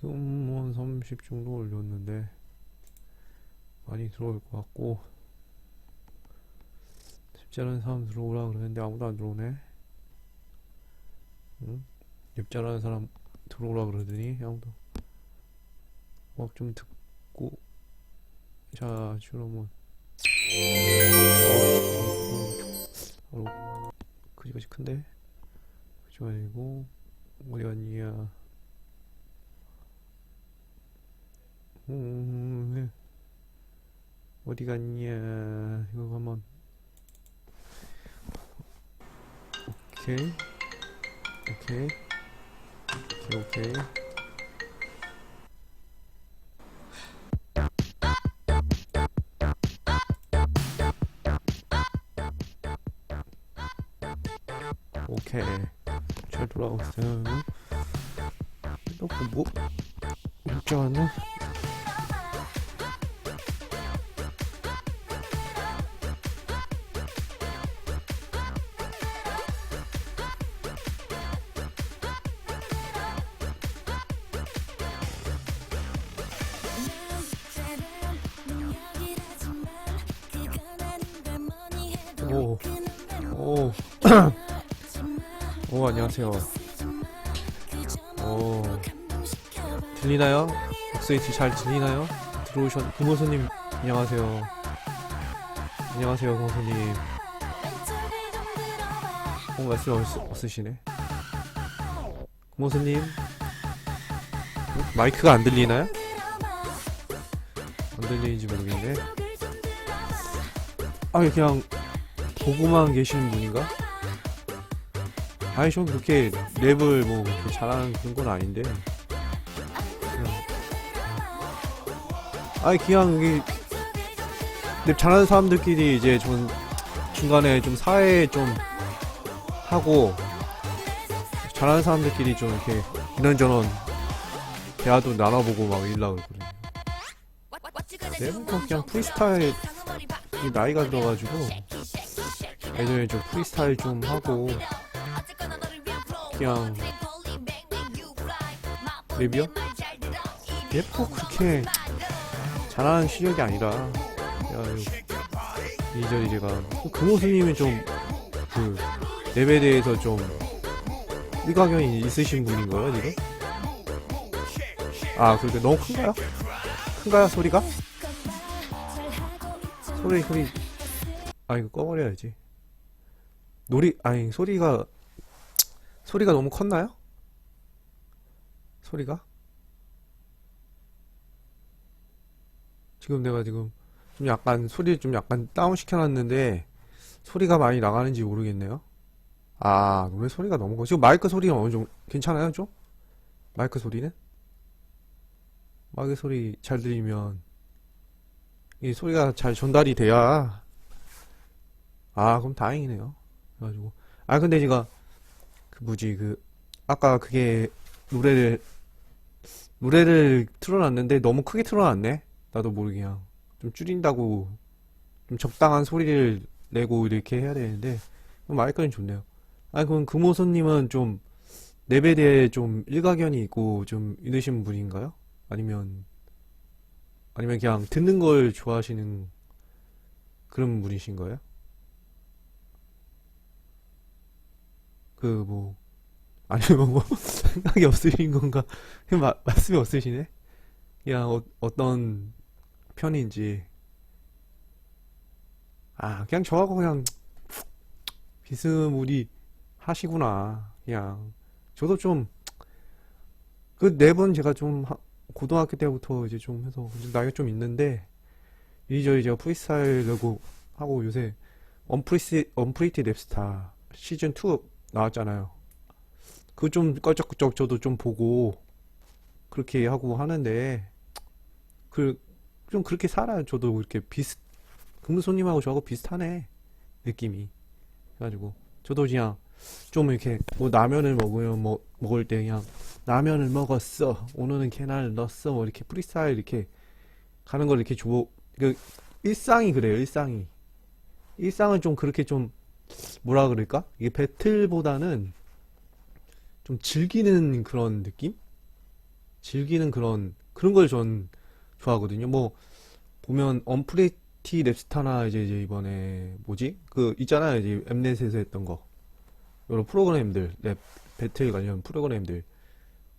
지금 한 30 정도 올렸는데 많이 들어올 것 같고, 쉽지 않은 사람 들어오라 그러는데 아무도 안 들어오네. 응? 쉽지 않은 사람 들어오라 그러더니 아무도 막 좀 듣고. 자, 그러면 그지같이 큰데? 그지 아니고 어디 갔냐? 네. 어디 갔냐? 이거 한번. 오케이 오케이 오케이 오케이. 오케이. 잘 돌아가고 있어요. 또 뭐? 문자 왔나? 오, 오, 오, 안녕하세요. 오, 들리나요? 목소리 잘 들리나요? 구모수님, 안녕하세요. 안녕하세요, 구모수님. 말씀 없으시네. 구모수님, 마이크가 안 들리나요? 안 들리는지 모르겠네. 그냥, 보고만 계시는 분인가? 좀 그렇게 랩을 뭐 그렇게 잘하는 그런 건 아닌데. 그냥 이게 랩 잘하는 사람들끼리 이제 좀 중간에 좀 사회 좀 하고, 잘하는 사람들끼리 좀 이렇게 이런저런 대화도 나눠보고 막 이러려고 그러거든요. 랩은 그냥 프리스타일, 나이가 들어가지고 예전에 좀 프리스타일 좀 하고, 그냥 랩이요? 랩도 그렇게 잘하는 실력이 아니라, 이리저리 제가 금호수님은 좀 그 랩에 대해서 좀 일가견이 있으신 분인가요 지금? 그렇게 너무 큰가요? 큰가요 소리가? 소리 이거 꺼버려야지. 소리가 너무 컸나요? 소리가? 지금 내가 지금 좀 약간 소리 좀 약간 다운 시켜놨는데 소리가 많이 나가는지 모르겠네요. 노래 소리가 너무 커. 지금 마이크 소리는 어느 정도 괜찮아요 좀? 마이크 소리는? 마이크 소리 잘 들리면 이 소리가 잘 전달이 돼야. 그럼 다행이네요. 그래가지고 근데 제가 아까 그게 노래를 틀어놨는데 너무 크게 틀어놨네. 나도 모르게 그냥 좀 줄인다고, 좀 적당한 소리를 내고 이렇게 해야 되는데 마이크는 좋네요. 그럼 금호선님은 좀 랩에 대해 좀 일가견이 있고 좀 있으신 분인가요? 아니면 그냥 듣는 걸 좋아하시는 그런 분이신 거예요? 아니면 뭐 생각이 없으신 건가? 그냥 말씀이 없으시네? 그냥 어떤 편인지. 그냥 저하고 그냥 비스무리 하시구나. 그냥 저도 좀 그 네 번 제가 좀 고등학교 때부터 이제 좀 해서 나이가 좀 있는데, 이리저리 제가 프리스타일 내고 하고, 요새 언프리티 랩스타 시즌 2 나왔잖아요. 그거 좀 껄쩍껄쩍 저도 좀 보고 그렇게 하고 하는데, 좀 그렇게 살아요. 저도 이렇게 금수님하고 저하고 비슷하네 느낌이. 그래가지고 저도 그냥 좀 이렇게 뭐 라면을 먹으면 먹을 때 그냥 라면을 먹었어, 오늘은 계란을 넣었어, 뭐 이렇게 프리스타일 이렇게 가는 걸 이렇게 일상이 그래요. 일상은 좀 그렇게 좀 뭐라 그럴까? 이게 배틀보다는 좀 즐기는 그런 느낌? 즐기는 그런 걸 전 좋아하거든요. 뭐 보면 언프리티 랩스타나 이제 이번에 뭐지? 그 있잖아요. 이제 엠넷에서 했던 거. 여러 프로그램들, 랩 배틀 관련 프로그램들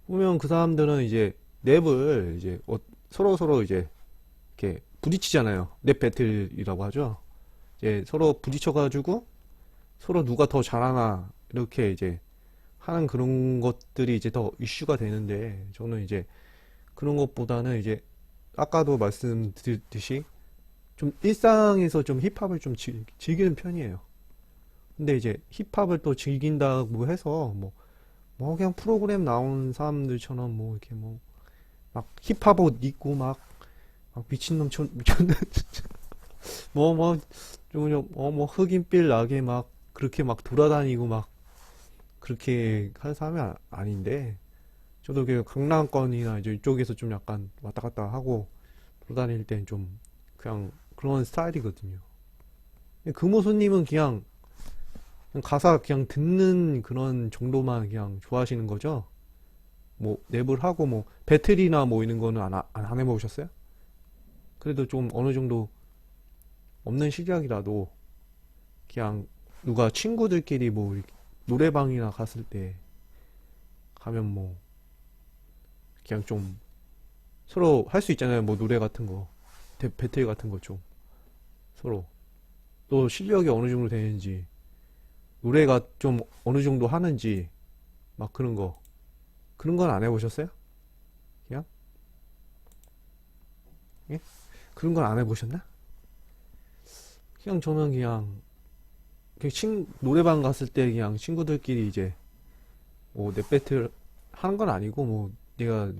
보면 그 사람들은 이제 랩을 이제 서로 이제 이렇게 부딪히잖아요. 랩 배틀이라고 하죠. 이제 서로 부딪혀가지고 서로 누가 더 잘하나 이렇게 이제 하는 그런 것들이 이제 더 이슈가 되는데 저는 이제 그런 것보다는 이제 아까도 말씀드렸듯이 좀 일상에서 좀 힙합을 좀 즐기는 편이에요. 근데 이제 힙합을 또 즐긴다고 해서 뭐 그냥 프로그램 나온 사람들처럼 뭐 이렇게 뭐 막 힙합 옷 입고 막 미친놈 뭐 흑인빌 나게 막 그렇게 막 돌아다니고 막 그렇게 하는 사람이 아닌데 저도 그 강남권이나 이제 이쪽에서 좀 약간 왔다 갔다 하고 돌아다닐 땐 좀 그냥 그런 스타일이거든요. 금호수님은 그냥 가사 그냥 듣는 그런 정도만 그냥 좋아하시는 거죠? 뭐 랩을 하고 뭐 배틀이나 뭐 이런 거는 안 해보셨어요? 그래도 좀 어느 정도 없는 실력이라도 그냥 누가 친구들끼리 뭐 이렇게 노래방이나 갔을 때 가면 뭐 그냥 좀 서로 할 수 있잖아요. 뭐 노래 같은 거, 배틀 같은 거 좀 서로 또 실력이 어느 정도 되는지 노래가 좀 어느 정도 하는지 막 그런 건 안 해보셨어요? 그냥 예? 그런 건 안 해보셨나? 그냥 저는 그냥 노래방 갔을 때 그냥 친구들끼리 이제 뭐 랩 배틀 하는 건 아니고 뭐 내가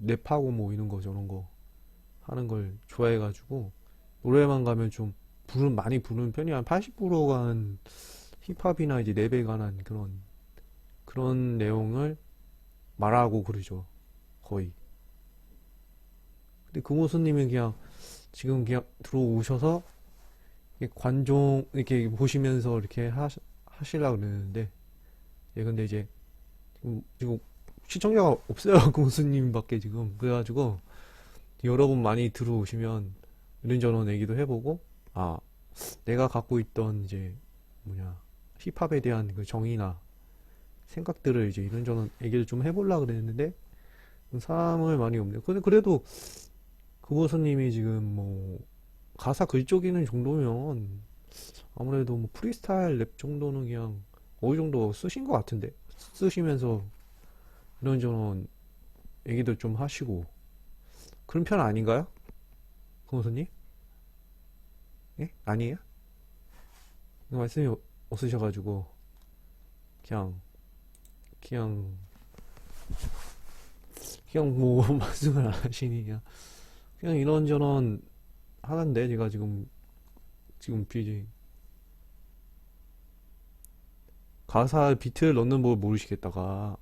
랩하고 뭐 이런 거 저런 거 하는 걸 좋아해가지고 노래방 가면 좀 많이 부르는 편이 한 80%가 한 힙합이나 이제 랩에 관한 그런 내용을 말하고 그러죠. 거의. 근데 금호수님은 그냥 지금 그냥 들어오셔서 이렇게 관종 이렇게 보시면서 이렇게 하시려고 그러는데 예 근데 이제 지금 시청자가 없어요. 금호수님밖에 지금 그래가지고 여러분 많이 들어오시면 이런저런 얘기도 해보고 아 내가 갖고 있던 이제 뭐냐 힙합에 대한 그 정의나 생각들을 이제 이런저런 얘기를 좀 해보려고 그랬는데 사람을 많이 없네요. 근데 그래도 금호수님이 지금 뭐 가사 글적이는 정도면 아무래도 뭐 프리스타일 랩 정도는 그냥 어느 정도 쓰신 것 같은데 쓰시면서 이런저런 얘기도 좀 하시고 그런 편 아닌가요? 금호수님? 예? 아니에요? 말씀이 없으셔가지고 그냥 그냥 그냥 뭐 말씀을 안 하시니 그냥 이런저런 하는데 제가 지금 BJ 가사 비트를 넣는 걸 모르시겠다가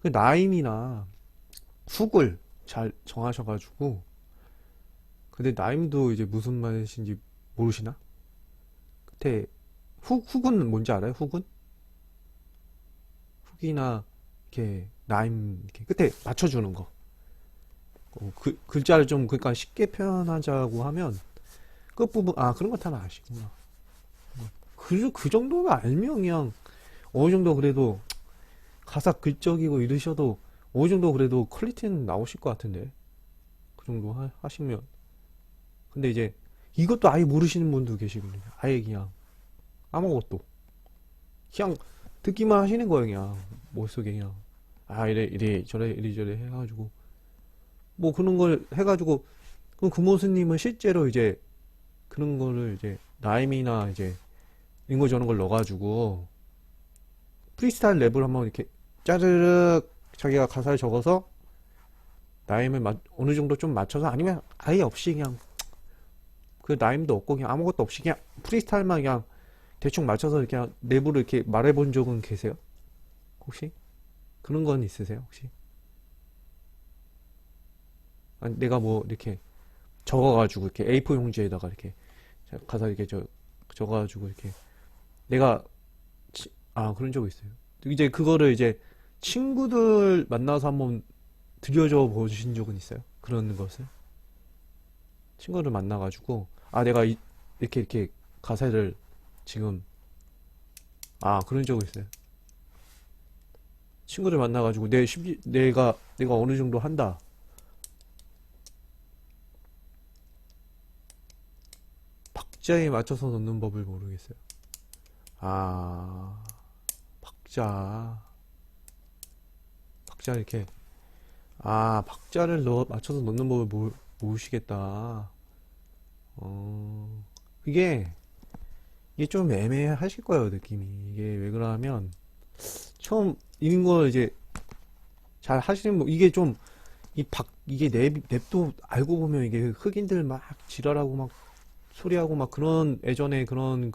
그 나임이나 훅을 잘 정하셔가지고 근데 나임도 이제 무슨 말이신지 모르시나? 그때 훅은 뭔지 알아요? 훅이나 이렇게 나임 이렇게 끝에 맞춰주는 거. 글자를 좀 그러니까 쉽게 표현하자고 하면 끝부분 그런 거 다 아시구나. 그 정도는 알면 그냥 어느 정도 그래도 가사 글적이고 이러셔도 어느 정도 그래도 퀄리티는 나오실 것 같은데 그 정도 하시면 근데 이제 이것도 아예 모르시는 분도 계시거든요. 아예 그냥 아무것도 그냥 듣기만 하시는 거예요. 그냥 머릿속에 그냥 이래 저래 이래저래 해가지고 뭐 그런 걸 해가지고 그럼 금호스님은 실제로 이제 그런 거를 이제 라임이나 이제 이런 거 저런 걸 넣어가지고 프리스타일 랩을 한번 이렇게 짜르륵 자기가 가사를 적어서 라임을 어느 정도 좀 맞춰서 아니면 아예 없이 그냥 그 라임도 없고 그냥 아무것도 없이 그냥 프리스타일만 그냥 대충 맞춰서 그냥 랩으로 이렇게 말해본 적은 계세요? 혹시? 그런 건 있으세요? 혹시? 아니, 내가 뭐 이렇게 적어가지고 이렇게 A4 용지에다가 이렇게 가사 이렇게 적어가지고 이렇게 내가 그런 적 있어요. 이제 그거를 이제 친구들 만나서 한번 들여져 보신 적은 있어요? 그런 것을? 친구를 만나가지고, 아, 내가 이렇게 가사를 지금, 아, 그런 적은 있어요. 친구를 만나가지고, 내가 어느 정도 한다. 박자에 맞춰서 넣는 법을 모르겠어요. 아, 박자. 박자 이렇게. 아, 박자를 맞춰서 넣는 법을 모르시겠다. 어, 그게, 이게 좀 애매하실 거예요, 느낌이. 이게 왜 그러냐면, 처음, 이런 걸 이제 잘 하시는 분, 이게 좀, 이게 랩도 알고 보면 이게 흑인들 막 지랄하고 막 소리하고 막 그런, 예전에 그런,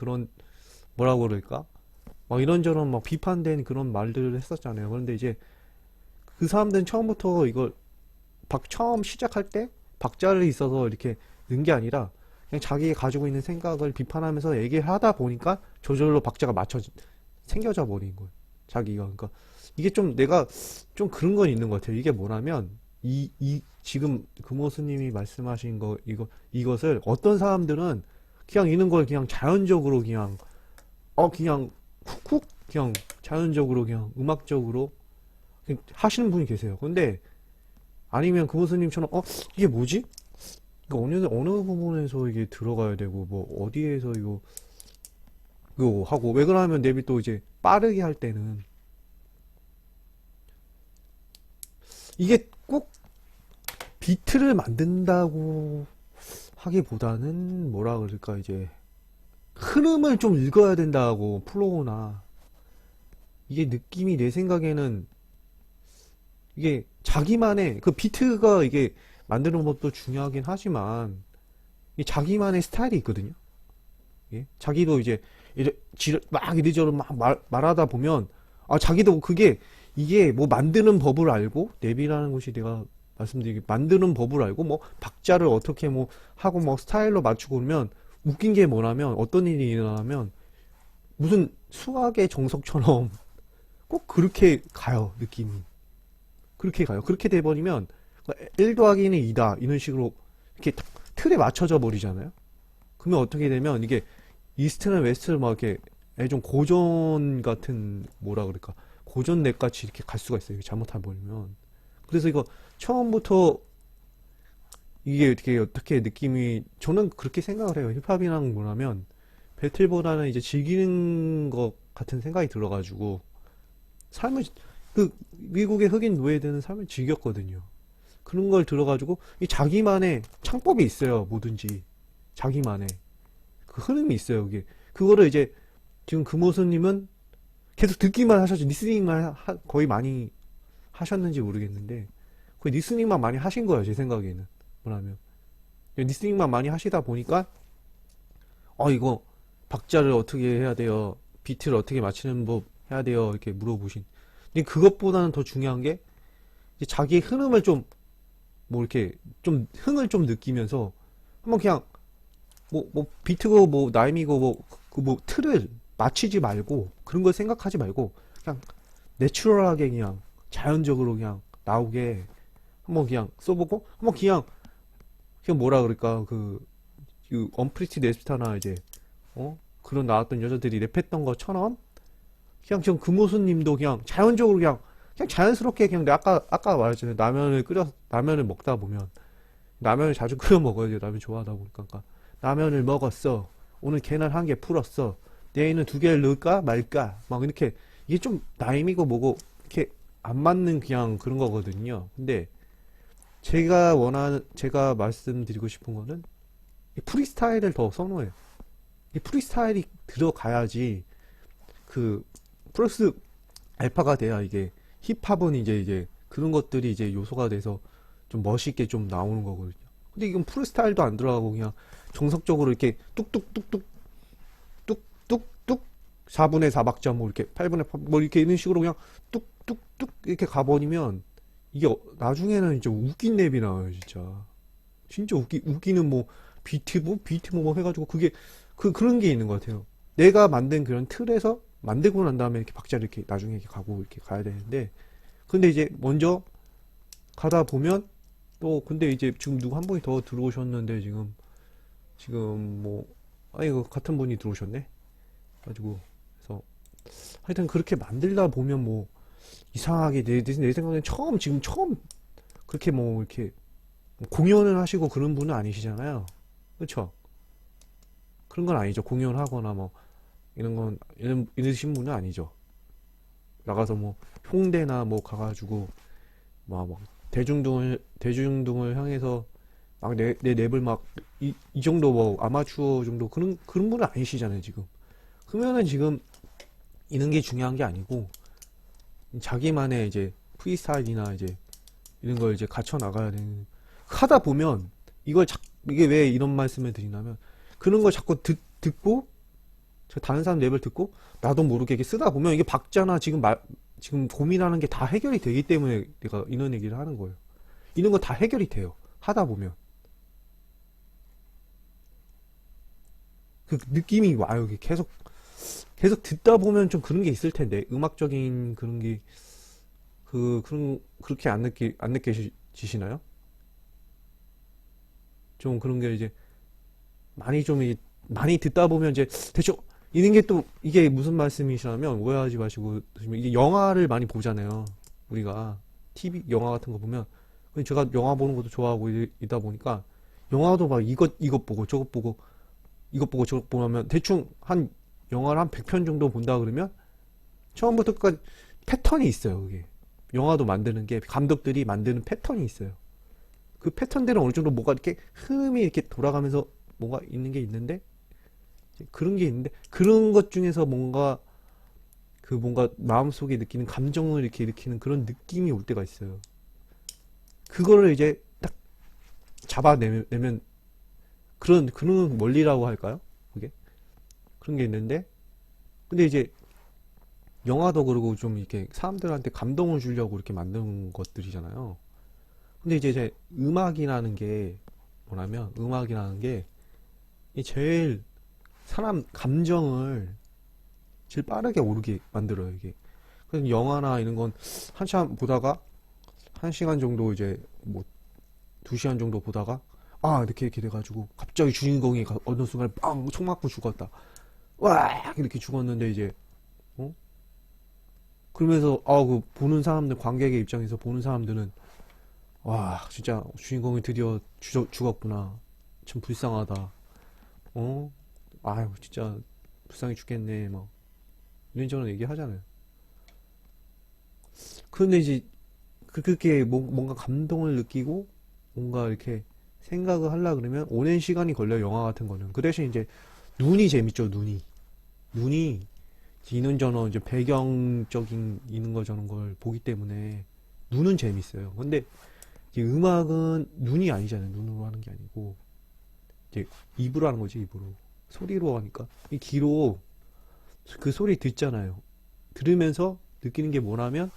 뭐라고 그럴까? 막 이런저런 막 비판된 그런 말들을 했었잖아요. 그런데 이제 그 사람들은 처음부터 이걸 처음 시작할 때 박자를 있어서 이렇게 넣은 게 아니라 그냥 자기가 가지고 있는 생각을 비판하면서 얘기를 하다 보니까 저절로 박자가 생겨져 버린 거예요. 자기가. 그러니까 이게 좀 내가 좀 그런 건 있는 것 같아요. 이게 뭐냐면 지금 금호수님이 말씀하신 이것을 어떤 사람들은 그냥 있는 걸 그냥 자연적으로 그냥 훅훅 그냥 자연적으로 그냥 음악적으로 그냥 하시는 분이 계세요. 근데 아니면 금호수님처럼 이게 뭐지? 이거 어느 부분에서 이게 들어가야 되고 뭐 어디에서 이거 하고 왜 그러냐면 랩이 또 이제 빠르게 할 때는 이게 꼭 비트를 만든다고 하기보다는 뭐라 그럴까 이제 흐름을 좀 읽어야 된다고 플로우나 이게 느낌이 내 생각에는 이게 자기만의 그 비트가 이게 만드는 것도 중요하긴 하지만 이 자기만의 스타일이 있거든요. 예? 자기도 이제 막 이리저리 막 말하다 보면 아 자기도 이게 뭐 만드는 법을 알고 랩이라는 것이 내가 말씀드리기 만드는 법을 알고 뭐 박자를 어떻게 뭐 하고 뭐 스타일로 맞추고 그러면 웃긴 게 뭐냐면 어떤 일이 일어나면 무슨 수학의 정석처럼 꼭 그렇게 가요 느낌이 그렇게 가요 그렇게 돼버리면 1 더하기는 2다 이런 식으로 이렇게 틀에 맞춰져 버리잖아요. 그러면 어떻게 되면 이게 이스트나 웨스트를 막 이렇게 좀 고전 같은 뭐라 그럴까 고전 랩 같이 이렇게 갈 수가 있어요. 잘못해 버리면. 그래서 이거 처음부터 이게 어떻게 느낌이 저는 그렇게 생각을 해요. 힙합이랑 뭐냐면 배틀보다는 이제 즐기는 것 같은 생각이 들어가지고 삶을 그 미국의 흑인 노예들은 삶을 즐겼거든요. 그런 걸 들어가지고 이 자기만의 창법이 있어요. 뭐든지 자기만의 그 흐름이 있어요. 그게 그거를 이제 지금 금호수님은 계속 듣기만 하셨죠. 리스닝만 거의 많이 하셨는지 모르겠는데 거의 리스닝만 많이 하신 거예요. 제 생각에는 뭐라면 리스닝만 많이 하시다 보니까 이거 박자를 어떻게 해야 돼요? 비트를 어떻게 맞추는 법 해야 돼요? 이렇게 물어보신. 근데 그것보다는 더 중요한 게 이제 자기의 흐름을 좀 뭐 이렇게 좀 흥을 좀 느끼면서 한번 그냥 뭐 비트고 뭐 나임이고 뭐 틀을 맞추지 말고 그런 걸 생각하지 말고 그냥 내추럴하게 그냥 자연적으로 그냥 나오게 한번 그냥 써보고 한번 그냥 뭐라 그럴까 그 언프리티 네스타나 이제 그런 나왔던 여자들이 랩했던 것처럼 그냥 지금 금호수님도 그냥 자연적으로 그냥 자연스럽게 그냥 내가 아까 말했잖아요. 라면을 먹다 보면 라면을 자주 끓여 먹어야 돼. 라면 좋아하다 보니까 라면을 먹었어. 오늘 계란 1개 풀었어. 내일은 2개를 넣을까 말까 막 이렇게 이게 좀 나임이고 뭐고 이렇게 안 맞는 그냥 그런 거거든요. 근데 제가 말씀드리고 싶은 거는 이 프리스타일을 더 선호해요. 이 프리스타일이 들어가야지 그 플러스 알파가 돼야 이게 힙합은 이제 그런 것들이 이제 요소가 돼서 좀 멋있게 좀 나오는 거거든요. 근데 이건 프리스타일도 안 들어가고 그냥 정석적으로 이렇게 뚝뚝뚝뚝 뚝뚝뚝 4분의 4박자 뭐 이렇게 8분의 8, 뭐 이렇게 이런 식으로 그냥 뚝뚝뚝 이렇게 가버리면 이게 나중에는 진짜 웃긴 랩이 나와요, 진짜 웃기는 뭐 비트 뭐 해가지고 그게 그런 게 있는 것 같아요. 내가 만든 그런 틀에서 만들고 난 다음에 이렇게 박자를 이렇게 나중에 이렇게 가고 이렇게 가야 되는데 근데 이제 먼저 가다 보면 또 근데 이제 지금 누구 한 분이 더 들어오셨는데 지금 뭐 이거 같은 분이 들어오셨네. 가지고 그래서 하여튼 그렇게 만들다 보면 뭐 이상하게 내 생각엔 지금 처음 그렇게 뭐 이렇게 공연을 하시고 그런 분은 아니시잖아요. 그렇죠? 그런 건 아니죠. 공연하거나 뭐 이런 건 이러신 분은 아니죠. 나가서 뭐 홍대나 뭐 가가지고 막 대중등을 향해서 막 내 랩을 막 이 정도 뭐 아마추어 정도 그런 분은 아니시잖아요, 지금. 그러면은 지금 이런 게 중요한 게 아니고 자기만의 이제 프리스타일이나 이제 이런 걸 이제 갖춰 나가야 되는 하다 보면 이게 왜 이런 말씀을 드리냐면 그런 걸 자꾸 듣고 다른 사람 랩을 듣고 나도 모르게 이렇게 쓰다 보면 이게 박자나 지금 고민하는 게 다 해결이 되기 때문에 내가 이런 얘기를 하는 거예요. 이런 거 다 해결이 돼요. 하다 보면 그 느낌이 와요. 이게 계속 듣다 보면 좀 그런 게 있을 텐데 음악적인 그런 게 그렇게 안 느껴지시나요? 좀 그런 게 이제 많이 듣다 보면 이제 대충 이런 게 또 이게 무슨 말씀이시냐면 오해하지 마시고 이게 영화를 많이 보잖아요. 우리가 TV 영화 같은 거 보면 제가 영화 보는 것도 좋아하고 이다 보니까 영화도 막 이것 보고 저것 보고 이것 보고 저것 보면 대충 한 영화를 한 100편 정도 본다 그러면 처음부터 끝까지 패턴이 있어요. 그게 영화도 만드는 게 감독들이 만드는 패턴이 있어요. 그 패턴대로 어느 정도 뭐가 이렇게 흐름이 이렇게 돌아가면서 뭐가 있는 게 있는데 그런 게 있는데 그런 것 중에서 뭔가 마음속에 느끼는 감정을 이렇게 일으키는 그런 느낌이 올 때가 있어요. 그거를 이제 딱 잡아내면 그런 원리라고 할까요? 그게 그런 게 있는데 근데 이제 영화도 그러고 좀 이렇게 사람들한테 감동을 주려고 이렇게 만든 것들이잖아요. 근데 이제 음악이라는 게 뭐냐면 음악이라는 게 제일 사람 감정을 제일 빠르게 오르게 만들어요, 이게. 그래서 영화나 이런 건 한참 보다가 한 시간 정도 이제 뭐 두 시간 정도 보다가 이렇게 돼가지고 갑자기 주인공이 어느 순간 빵 총 맞고 죽었다. 와 이렇게 죽었는데 이제 어? 그러면서 그 보는 사람들 관객의 입장에서 보는 사람들은 와 진짜 주인공이 드디어 죽었구나. 참 불쌍하다. 어? 아유 진짜 불쌍해 죽겠네. 막 이런저런 얘기 하잖아요. 그런데 이제 그렇게 뭔가 감동을 느끼고 뭔가 이렇게 생각을 하려 그러면 오랜 시간이 걸려요. 영화 같은 거는. 그 대신 이제 눈이 재밌죠. 눈이 이런저런 이제 배경적인 이런 거 저런 걸 보기 때문에 눈은 재밌어요. 근데 이제 음악은 눈이 아니잖아요. 눈으로 하는 게 아니고 이제 입으로 하는 거지. 입으로 소리로 하니까 이 귀로 그 소리 듣잖아요. 들으면서 느끼는 게 뭐냐면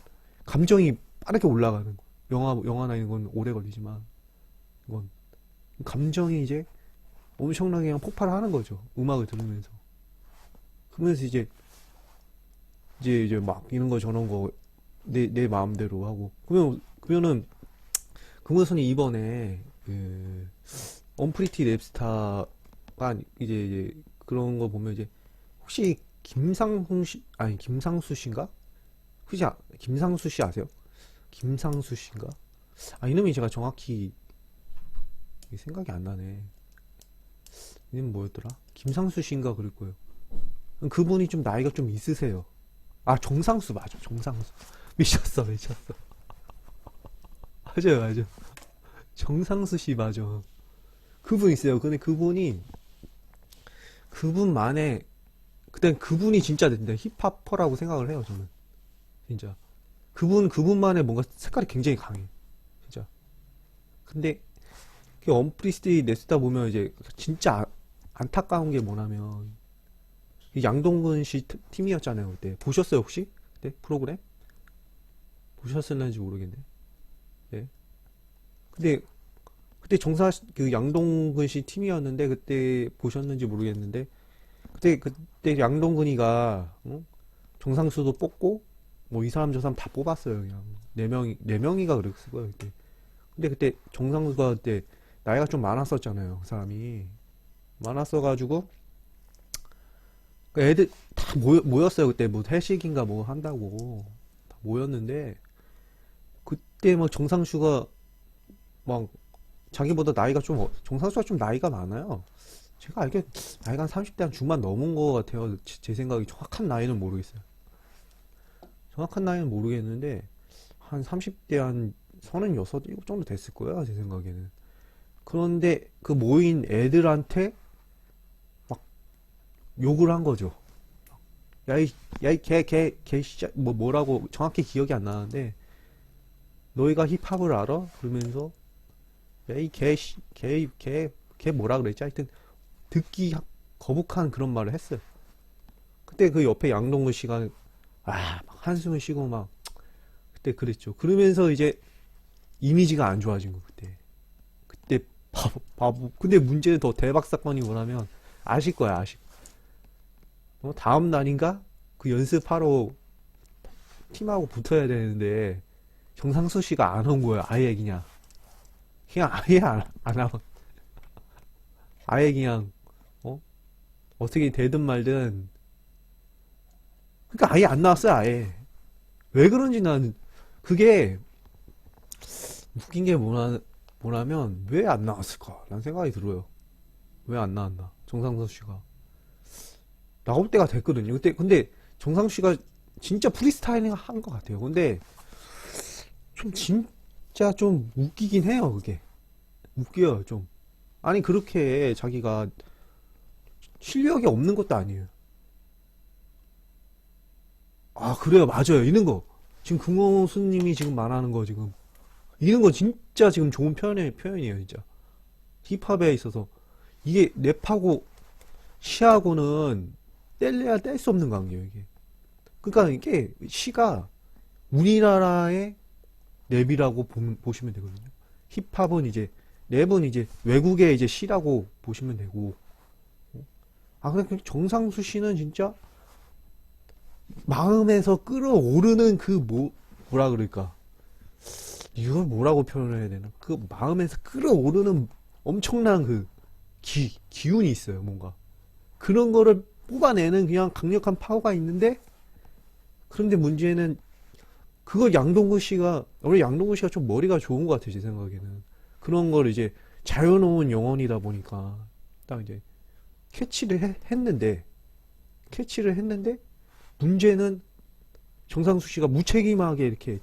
감정이 빠르게 올라가는 거. 영화나 이런 건 오래 걸리지만 이건 감정이 이제 엄청나게 그냥 폭발하는 거죠. 음악을 들으면서. 그러면서 이제 막 이런 거 저런 거 내 마음대로 하고 그러면은 금호선이 이번에 그 언프리티 랩스타가 이제 그런 거 보면 이제 혹시 김상수 씨인가? 혹시 김상수 씨 아세요? 김상수 씨인가? 이름이 제가 정확히 생각이 안 나네. 이름 뭐였더라? 김상수 씨인가 그럴 거예요. 그분이 좀 나이가 좀 있으세요. 정상수 맞아. 정상수. 미쳤어. 맞아요. 정상수 씨 맞아. 그분 있어요. 근데 그분만의 그때 그분이 진짜 힙합퍼라고 생각을 해요. 저는 진짜 그분만의 뭔가 색깔이 굉장히 강해. 진짜. 근데 그 언프리스티 냈다 보면 이제 진짜 안타까운 게 뭐냐면 이 양동근 씨 팀이었잖아요. 그때 보셨어요 혹시? 그때 프로그램? 보셨을는지 모르겠네. 네. 근데 그때 그 양동근 씨 팀이었는데 그때 보셨는지 모르겠는데 그때 양동근이가 정상수도 뽑고 뭐 이 사람 저 사람 다 뽑았어요. 그냥 네 명이가 그랬을 거예요 그때. 근데 그때 정상수가 그때 나이가 좀 많았었잖아요. 그 사람이 많았어가지고 그 애들 다 모였어요. 그때 뭐 회식인가 뭐 한다고 다 모였는데 그때 막 정상수가 막 자기보다 나이가 좀 정상수가 좀 나이가 많아요. 제가 알기에 나이가 한 30대 한 중반 넘은 것 같아요. 제 생각이 정확한 나이는 모르겠어요. 정확한 나이는 모르겠는데 한 30대 한 36, 7 정도 됐을 거예요. 제 생각에는. 그런데 그 모인 애들한테 막 욕을 한 거죠. 야이 개 진짜 뭐라고 정확히 기억이 안 나는데 너희가 힙합을 알아? 그러면서 야이 개 뭐라 그랬지? 하여튼 듣기 거북한 그런 말을 했어요. 그때 그 옆에 양동근 씨가 막 한숨을 쉬고 막 그때 그랬죠. 그러면서 이제 이미지가 안 좋아진 거 그때. 그때 바보. 근데 문제는 더 대박 사건이 뭐냐면 아실 거야 아실. 다음 날인가 그 연습하러 팀하고 붙어야 되는데 정상수 씨가 안 온 거예요. 아예 그냥 아예 안 와. 아예 그냥 어떻게 되든 말든 그러니까 아예 안 나왔어요. 아예 왜 그런지 난 그게 웃긴 게 뭐냐면 왜 안 나왔을까? 라는 생각이 들어요. 왜 안 나왔나? 정상수 씨가 나올 때가 됐거든요. 그때 근데 정상수 씨가 진짜 프리스타일링 한 것 같아요. 근데 좀 진짜 좀 웃기긴 해요. 그게 웃겨요 좀. 아니 그렇게 자기가 실력이 없는 것도 아니에요. 아 그래요 맞아요. 이런 거 지금 금호수님이 지금 말하는 거 지금 이런 거 진짜 지금 좋은 표현이에요 진짜. 힙합에 있어서 이게 랩하고 시하고는 뗄래야 뗄 수 없는 관계예요 이게. 그러니까 이게 시가 우리나라의 랩이라고 보시면 되거든요. 힙합은 이제 랩은 이제 외국의 이제 시라고 보시면 되고. 근데 정상수 씨는 진짜 마음에서 끌어오르는 그 뭐라 그럴까? 이걸 뭐라고 표현을 해야 되나? 그 마음에서 끌어오르는 엄청난 그 기운이 있어요, 뭔가. 그런 거를 뽑아내는 그냥 강력한 파워가 있는데, 그런데 문제는 그걸 원래 양동근 씨가 좀 머리가 좋은 것 같아요, 제 생각에는. 그런 걸 이제 자유로운 영혼이다 보니까, 딱 이제 캐치를 했는데, 문제는 정상수 씨가 무책임하게 이렇게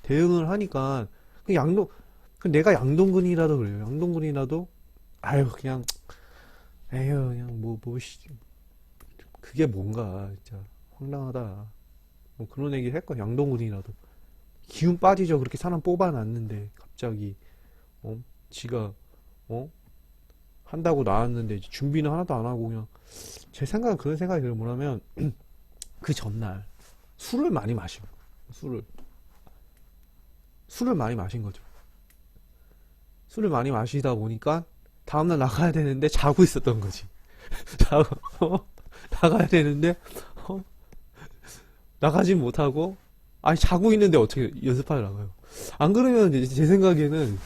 대응을 하니까, 내가 양동근이라도 그래요. 양동근이라도, 아유, 그냥, 에휴, 그냥 그게 뭔가, 진짜, 황당하다. 뭐 그런 얘기 할 거야, 양동근이라도. 기운 빠지죠. 그렇게 사람 뽑아놨는데, 갑자기, 지가, 어? 한다고 나왔는데, 준비는 하나도 안 하고, 그냥, 제 생각은 그런 생각이 들어요. 뭐냐면, 그 전날, 술을 많이 마신 거. 술을 많이 마신 거죠. 술을 많이 마시다 보니까, 다음날 나가야 되는데, 자고 있었던 거지. 나가야 되는데, 어? 나가지 못하고, 아니, 자고 있는데 어떻게 연습하러 나가요? 안 그러면 이제 제 생각에는,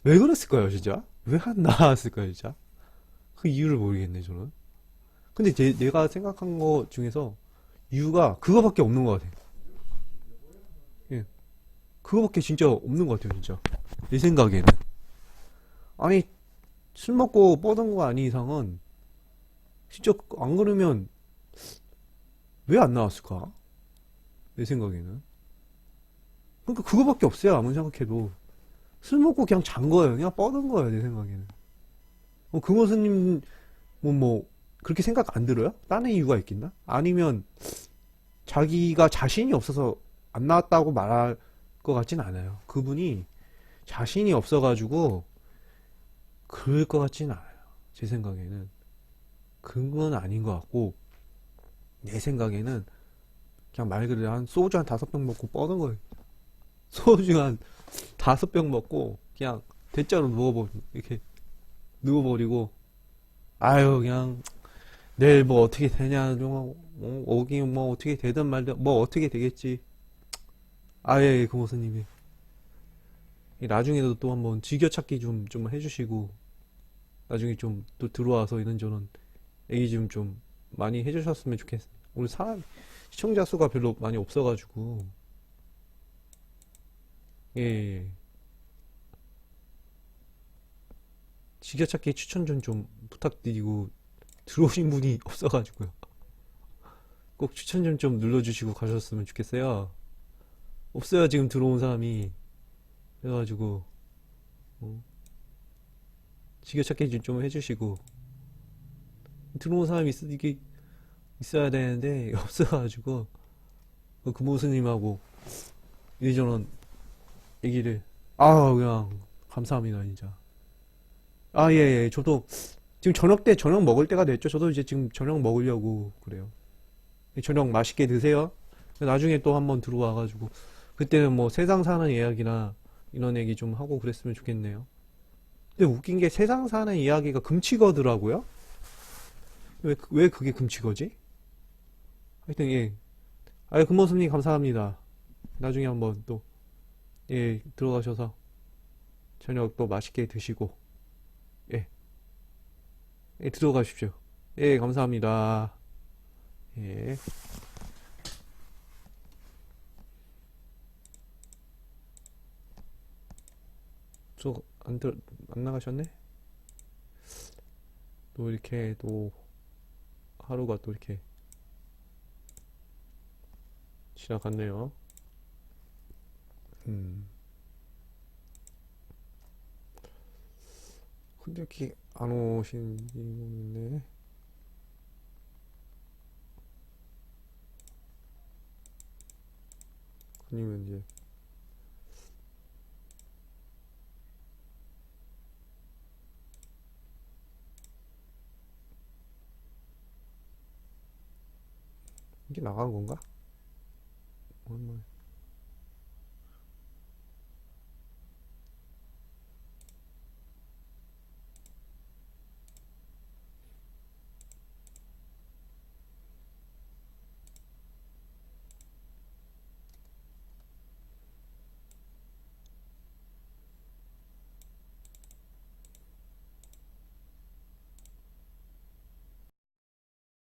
왜 그랬을까요, 진짜? 왜 안 나왔을까요, 진짜? 그 이유를 모르겠네, 저는. 근데 내가 생각한 거 중에서, 이유가 그거밖에 없는 것 같아요. 예. 그거밖에 진짜 없는 것 같아요, 진짜. 내 생각에는. 아니, 술 먹고 뻗은 거 아닌 이상은, 진짜, 안 그러면, 왜 안 나왔을까? 내 생각에는. 그러니까 그거밖에 없어요, 아무리 생각해도. 술 먹고 그냥 잔 거예요. 그냥 뻗은 거예요, 내 생각에는. 금호스님, 그렇게 생각 안 들어요? 다른 이유가 있겠나? 아니면, 자기가 자신이 없어서 안 나왔다고 말할 것 같진 않아요. 그분이 자신이 없어가지고, 그럴 것 같진 않아요. 제 생각에는. 그건 아닌 것 같고, 내 생각에는, 그냥 말 그대로 한 소주 한 5병 먹고 뻗은 거예요. 소주 한 5병 먹고 그냥 대자로 이렇게 누워버리고 아유 그냥 내일 뭐 어떻게 되냐, 오긴 뭐 어떻게 되든 말든 뭐 어떻게 되겠지. 아예 금호스님이 나중에도 또 한번 즐겨찾기 좀 해주시고 나중에 좀 또 들어와서 이런저런 얘기 좀 많이 해주셨으면 좋겠어. 오늘 시청자 수가 별로 많이 없어가지고 예, 예. 즐겨찾기 추천 좀 부탁드리고 들어오신 분이 없어가지고요. 꼭 추천 좀 눌러주시고 가셨으면 좋겠어요. 없어요 지금 들어온 사람이. 그래가지고 어, 즐겨찾기 좀 해주시고 들어온 사람이 이게 있어야 되는데 없어가지고 그 모스님하고 이리저런 얘기를 그냥 감사합니다 진짜. 예, 예. 저도 지금 저녁 때 저녁 먹을 때가 됐죠. 저도 이제 지금 저녁 먹으려고 그래요. 저녁 맛있게 드세요. 나중에 또 한번 들어와가지고 그때는 뭐 세상 사는 이야기나 이런 얘기 좀 하고 그랬으면 좋겠네요. 근데 웃긴 게 세상 사는 이야기가 금치거더라고요. 왜 그게 금치거지? 하여튼 예. 금모습님 감사합니다. 나중에 한번 또 예, 들어가셔서 저녁 또 맛있게 드시고 예, 예, 들어가십시오. 예, 감사합니다. 예. 안 나가셨네? 또 이렇게 또 하루가 또 이렇게 지나갔네요. 음. 근데 이렇게 안 오시는지 모르겠네. 아니면 이제 이게 나간 건가? 오랜만에.